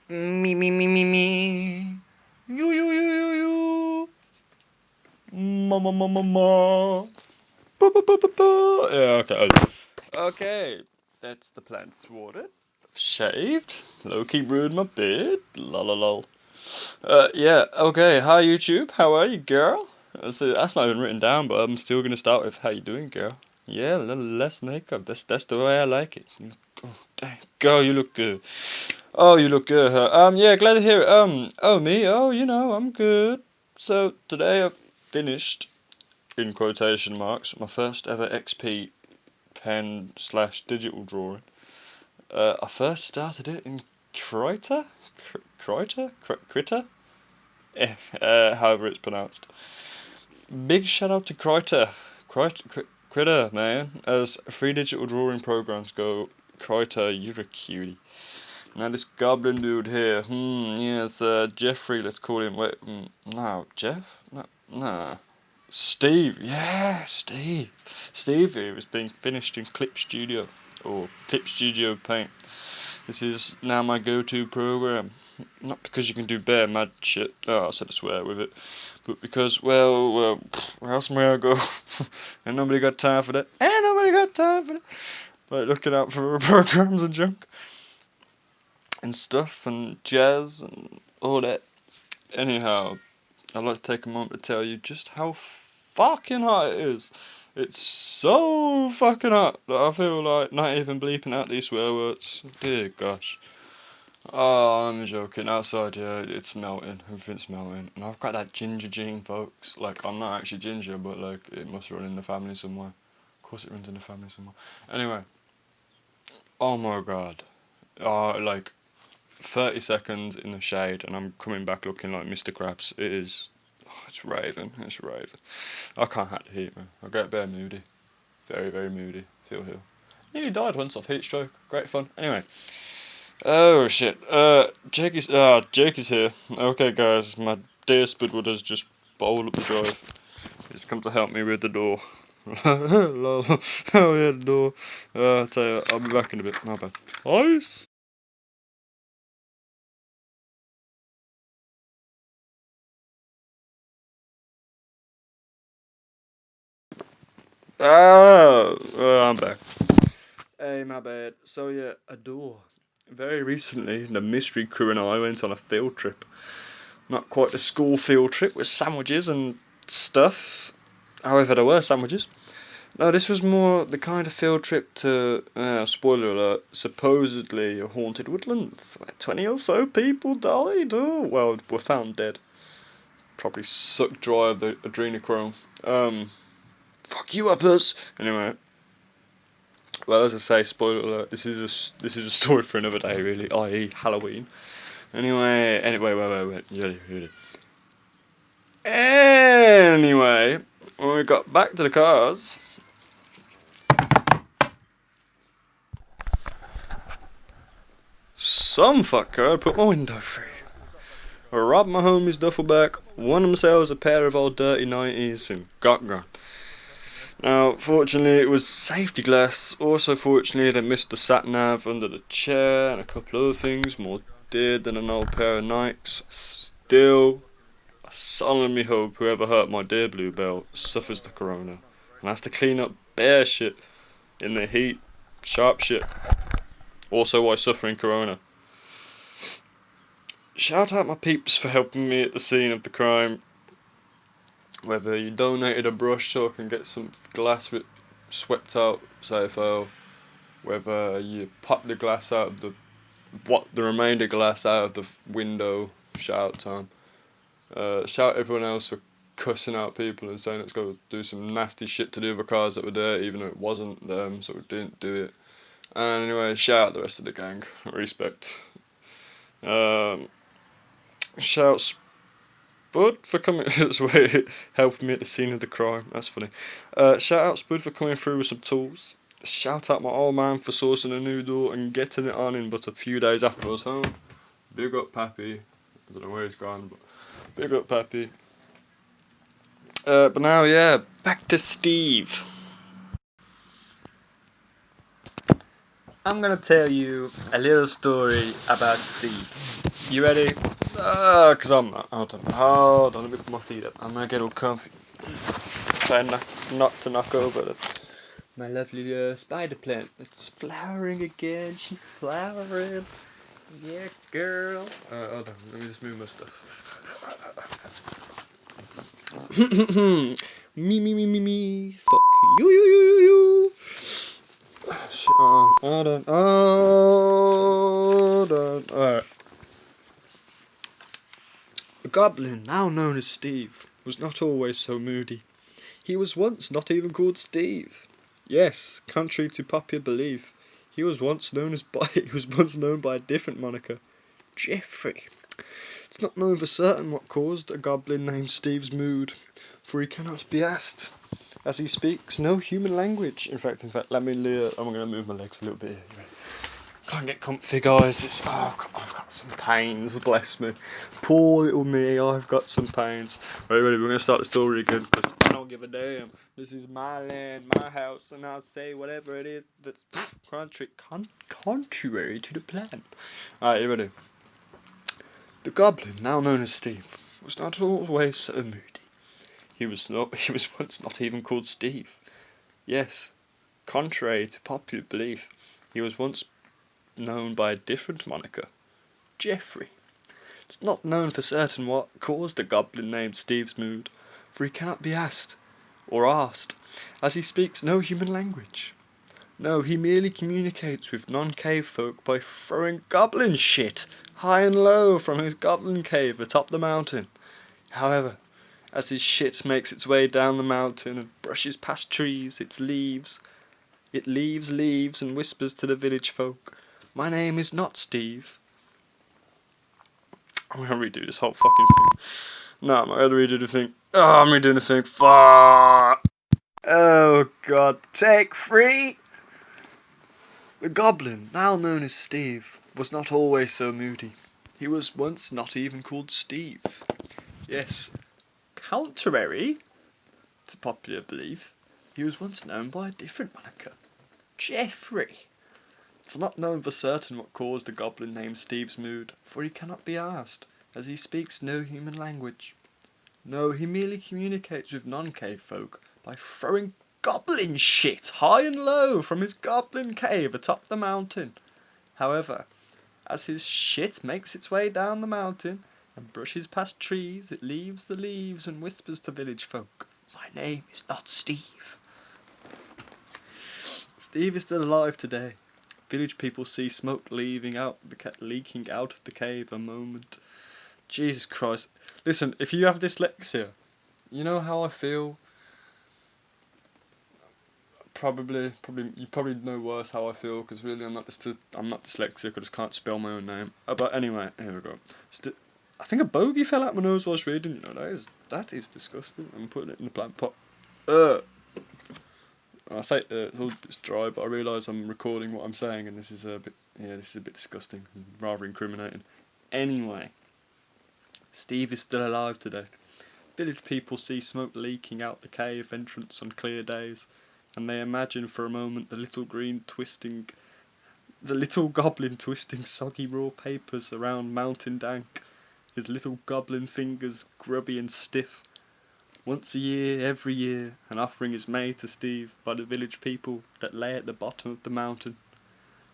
Me, me, me, me, me. You, you, you, you, you. Ma, ma, ma, ma, ma. Ba, ba, ba, ba, ba. Yeah, okay. Okay, that's the plants watered. Shaved. Low-key ruined my beard. La la la. Yeah, okay. Hi, YouTube. How are you, girl? That's not even written down, but I'm still gonna start with how you doing, girl. Yeah, a little less makeup. That's the way I like it. Oh, dang. Girl, you look good. Oh, you look good, huh? Yeah, glad to hear it. Oh, me? Oh, I'm good. So, today I've finished, in quotation marks, my first ever XP pen slash digital drawing. I first started it in Krita? Krita? However it's pronounced. Big shout out to Krita. Krita, man. As free digital drawing programs go, Krita, you're a cutie. Now this Goblin dude here, yes, Jeffrey, let's call him, wait, no, Jeff? No, nah. Steve, yeah, Steve. Steve here is being finished in Clip Studio, or Clip Studio Paint. This is now my go-to program. Not because you can do bare mad shit, oh, I said a swear with it, but because, well, where else may I go? Ain't nobody got time for that. Ain't nobody got time for that. Like, looking out for programs and junk and stuff and jazz and all that. Anyhow, I'd like to take a moment to tell you just how fucking hot it is. It's so fucking hot that I feel like not even bleeping out these swear words. Dear gosh. Oh, I'm joking. Outside, yeah, it's melting. Everything's melting. And I've got that ginger gene, folks. Like, I'm not actually ginger, but, like, it must run in the family somewhere. Of course it runs in the family somewhere. Anyway. Oh my god. Like, 30 seconds in the shade and I'm coming back looking like Mr. Krabs. It is, it's raving, it's raving. I can't hack the heat, man. I get bare moody. Very, very moody. Feel here. Nearly died once off heat stroke. Great fun. Anyway. Oh shit. Jake is here. Okay guys, my dear Spudwood has just bowled up the drive. He's come to help me with the door. Lol. Oh yeah, the door. I'll tell you, I'll be back in a bit. My bad. Ice. I'm back. Hey, my bad. So yeah, a door. Very recently, the mystery crew and I went on a field trip. Not quite a school field trip with sandwiches and stuff. However, there were sandwiches. No, this was more the kind of field trip to, spoiler alert, supposedly haunted woodlands, where 20 or so people died. Oh, well, were found dead. Probably sucked dry of the adrenochrome. Fuck you uppers! Anyway, well, as I say, spoiler alert. This is a story for another day, really. I.e., Halloween. Anyway, wait. Really. Anyway, when we got back to the cars, some fucker put my window free. I robbed my homie's duffel bag, won themselves a pair of old dirty 90s, and got gone. Now, fortunately, it was safety glass. Also, fortunately, they missed the sat nav under the chair and a couple other things more dear than an old pair of Nikes. Still, I solemnly hope whoever hurt my dear BlueBell suffers the corona and has to clean up bare shit in the heat, sharp shit. Also, while suffering corona. Shout out my peeps for helping me at the scene of the crime. Whether you donated a brush so I can get some glass swept out, say fell. Whether you popped the glass out of the remainder glass out of the window. Shout out time. Shout everyone else for cussing out people and saying let's go do some nasty shit to the other cars that were there, even though it wasn't them, so we didn't do it. And anyway, shout out the rest of the gang. Respect. Um, shout Spud for coming. Helping me at the scene of the crime. That's funny. Shout out Spud for coming through with some tools. Shout out my old man for sourcing a new door and getting it on in but a few days after I was home. Big up Pappy. I don't know where he's gone, but big up Pappy. But now, yeah, back to Steve. I'm gonna tell you a little story about Steve. You ready? Cause I'm not. Hold on, let me put my feet up. I'm gonna get all comfy. Try not to knock over my lovely spider plant. It's flowering again. She's flowering. Yeah, girl. Hold on, let me just move my stuff. Me. Fuck you. Hold on. Alright. The Goblin, now known as Steve, was not always so moody. He was once not even called Steve. Yes, contrary to popular belief, he was once known by a different moniker, Jeffery. It's not known for certain what caused a goblin named Steve's mood, for he cannot be asked, as he speaks no human language. In fact, let me. I'm gonna move my legs a little bit here. Can't get comfy, guys. I've got some pains. Bless me, poor little me. I've got some pains. Right, ready? We're gonna start the story again because I don't give a damn. This is my land, my house, and I'll say whatever it is that's contrary to the plan. Alright, you ready? The Goblin, now known as Steve, was not always so moody. He was once not even called Steve. Yes, contrary to popular belief, he was once known by a different moniker, Jeffery. It's not known for certain what caused the goblin named Steve's mood, for he cannot be asked, as he speaks no human language. No, he merely communicates with non-cave folk by throwing goblin shit high and low from his goblin cave atop the mountain. However, as his shit makes its way down the mountain and brushes past trees, it leaves leaves and whispers to the village folk, "My name is not Steve." I'm gonna redo this whole fucking thing. No, I'm not gonna redo the thing. Oh, I'm redoing the thing. Fuck. Oh god. Take 3. The Goblin, now known as Steve, was not always so moody. He was once not even called Steve. Yes, contrary to popular belief, he was once known by a different moniker, Jeffery. It's not known for certain what caused the goblin named Steve's mood, for he cannot be asked, as he speaks no human language. No, he merely communicates with non-cave folk by throwing goblin shit high and low from his goblin cave atop the mountain. However, as his shit makes its way down the mountain and brushes past trees, it leaves the leaves and whispers to village folk, "My name is not Steve." Steve is still alive today. Village people see smoke leaking out of the cave a moment. Jesus Christ. Listen, if you have dyslexia, you know how I feel? You probably know worse how I feel, because really I'm not dyslexic, I just can't spell my own name. But anyway, here we go. I think a bogey fell out my nose while I was reading. You know, that is disgusting. I'm putting it in the plant pot. I say it's dry, but I realise I'm recording what I'm saying, and this is a bit disgusting and rather incriminating. Anyway, Steve is still alive today. Village people see smoke leaking out the cave entrance on clear days, and they imagine for a moment the little goblin twisting soggy raw papers around mountain dank, his little goblin fingers grubby and stiff. Once a year, every year, an offering is made to Steve by the village people that lay at the bottom of the mountain.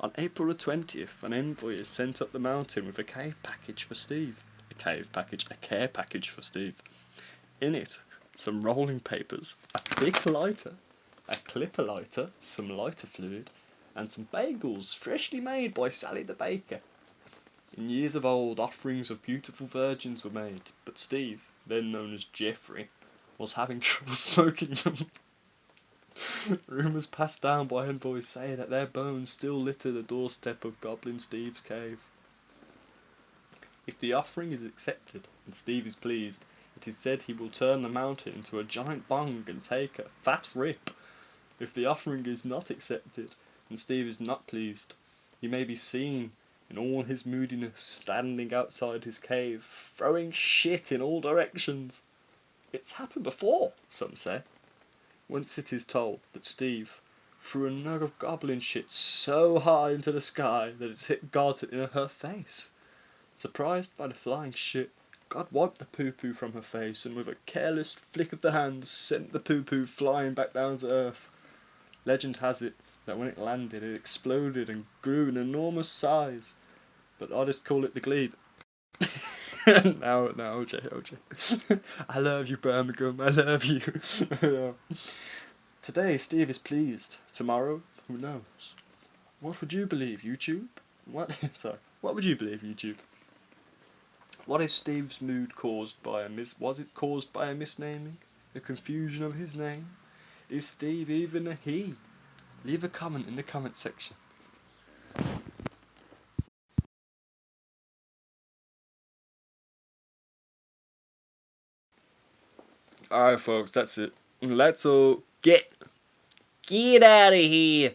On April the 20th, an envoy is sent up the mountain with a care package for Steve. In it, some rolling papers, a big lighter, a clipper lighter, some lighter fluid, and some bagels freshly made by Sally the baker. In years of old, offerings of beautiful virgins were made, but Steve, then known as Jeffery, was having trouble smoking them. Rumours passed down by envoys say that their bones still litter the doorstep of Goblin Steve's cave. If the offering is accepted and Steve is pleased, it is said he will turn the mountain into a giant bong and take a fat rip. If the offering is not accepted and Steve is not pleased, he may be seen in all his moodiness standing outside his cave, throwing shit in all directions. It's happened before, some say. Once it is told that Steve threw a nug of goblin shit so high into the sky that it hit God in her face. Surprised by the flying shit, God wiped the poo-poo from her face and with a careless flick of the hand sent the poo-poo flying back down to earth. Legend has it that when it landed it exploded and grew in enormous size, but I just call it the glebe. now, OJ. I love you, Birmingham, I love you. Today, Steve is pleased. Tomorrow, who knows? What would you believe, YouTube? What? Sorry. What would you believe, YouTube? What is Steve's mood caused by Was it caused by a misnaming? The confusion of his name? Is Steve even a he? Leave a comment in the comment section. Alright, folks, that's it. Let's all get out of here.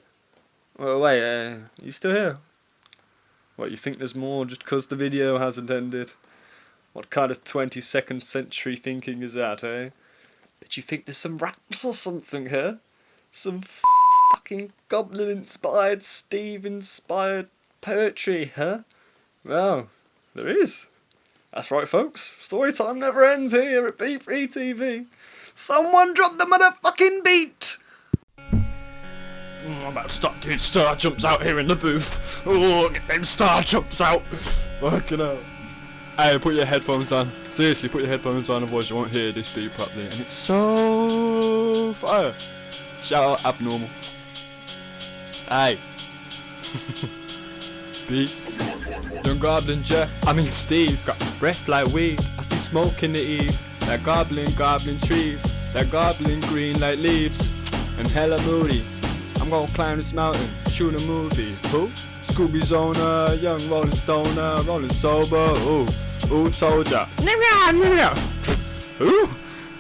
Oh, wait, you still here? What, you think there's more just because the video hasn't ended? What kind of 22nd century thinking is that, eh? But you think there's some raps or something here? Some fucking Goblin-inspired, Steve-inspired poetry, huh? Well, there is. That's right, folks. Storytime never ends here at B3 TV. Someone drop the motherfucking beat! I'm about to start doing star jumps out here in the booth. Oh, get them star jumps out. Fucking hell. Hey, put your headphones on. Seriously, put your headphones on, otherwise you won't hear this beat properly. And it's so fire. Shout out Abnormal. Hey. Beat. Young Goblin Steve, got breath like weed. I see smoke in the eve. That goblin trees. That goblin green like leaves. And hella moody. I'm gonna climb this mountain, shoot a movie. Who? Scooby's owner, young rolling stoner, rolling sober. Ooh, told ya. Ooh,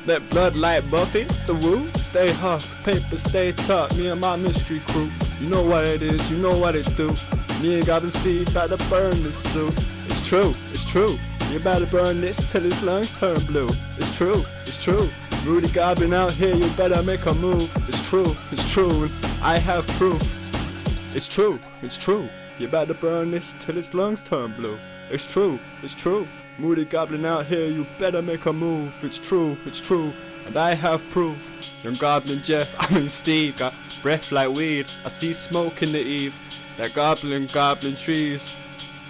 that blood like Buffy, the woo. Stay huff, paper stay tough. Me and my mystery crew. You know what it is, you know what it do. Me and Goblin Steve about to burn this suit. It's true. You better burn this till his lungs turn blue. It's true. Rudy Goblin out here, you better make a move. It's true. I have proof. It's true. You better burn this till his lungs turn blue. It's true. Moody Goblin out here, you better make a move. It's true. And I have proof. Young Goblin Steve, got breath like weed. I see smoke in the eve. That goblin trees.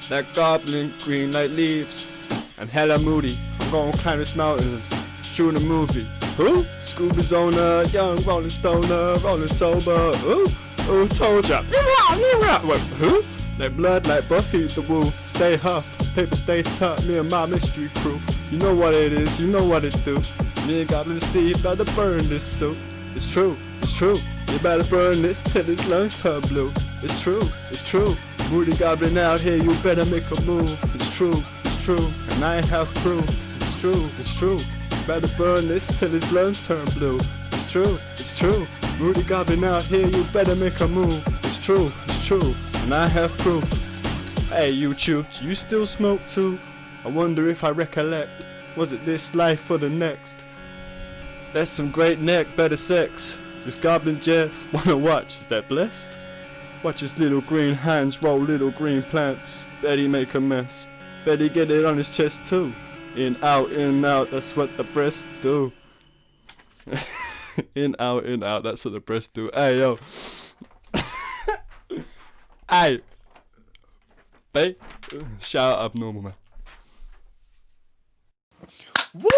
That goblin green like leaves. And hella moody. I'm gonna climb this mountain, shoot a movie. Who? Scooby's owner, young rolling stoner, rolling sober. Ooh, told ya. Wait, who? That blood like Buffy the woo. Stay huff, paper stay tough. Me and my mystery crew. You know what it is, you know what it do. Me and Goblin Steve better burn this suit. It's true. You better burn this till his lungs turn blue. It's true. Moody Goblin out here, you better make a move. It's true. And I have proof. It's true. You better burn this till his lungs turn blue. It's true. Moody Goblin out here, you better make a move. It's true. And I have proof. Hey YouTube, do you still smoke too? I wonder if I recollect. Was it this life or the next? That's some great neck, better sex. This Goblin Jeff wanna watch, is that blessed? Watch his little green hands roll little green plants. Bet he make a mess. Bet he get it on his chest too. In, out, that's what the breasts do. In, out, that's what the breasts do. Hey, yo. Hey. Babe. Shout out Abnormal, man. Woo!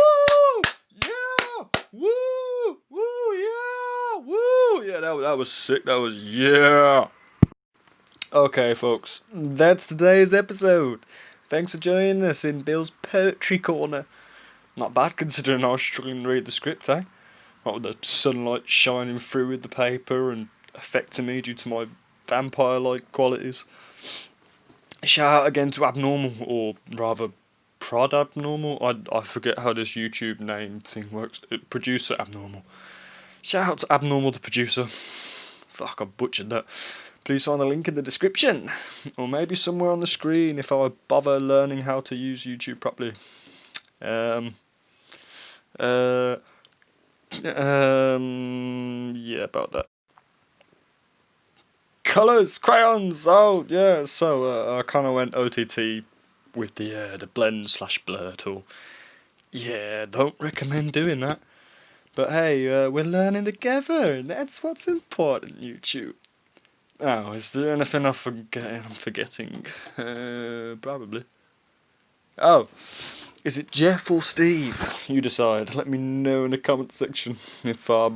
Yeah! Woo! Yeah! Woo! Yeah, that was sick. That was, yeah! Okay, folks. That's today's episode. Thanks for joining us in Bill's Poetry Corner. Not bad considering I was struggling to read the script, eh? What with the sunlight shining through with the paper and affecting me due to my vampire-like qualities. Shout out again to Abnormal, or rather PROD Abnormal. I forget how this YouTube name thing works. Producer Abnormal. Shout out to Abnormal, the producer. Fuck, I butchered that. Please find the link in the description, or maybe somewhere on the screen if I bother learning how to use YouTube properly. Yeah, about that. colours, crayons. Oh yeah. So I kind of went OTT with the blend slash blur tool. Yeah, don't recommend doing that. But hey, we're learning together, and that's what's important, YouTube. Oh, is there anything I'm forgetting? Probably. Oh, is it Jeff or Steve? You decide. Let me know in the comment section if our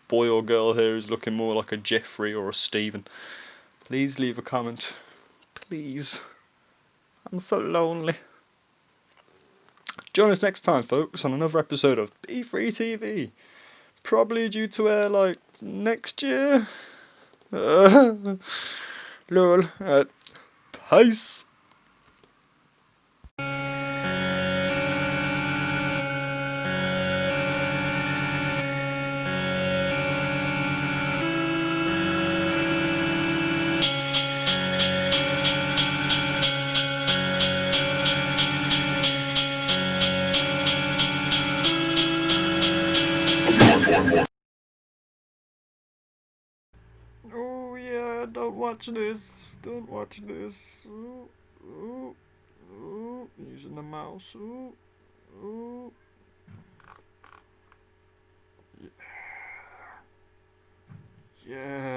boy or girl here is looking more like a Jeffrey or a Steven. Please leave a comment. Please. I'm so lonely. Join us next time, folks, on another episode of Be Free TV. Probably due to air like next year. Lol. Peace. Oh yeah, don't watch this. Don't watch this. Ooh, ooh, ooh. Using the mouse. Ooh, ooh. Yeah.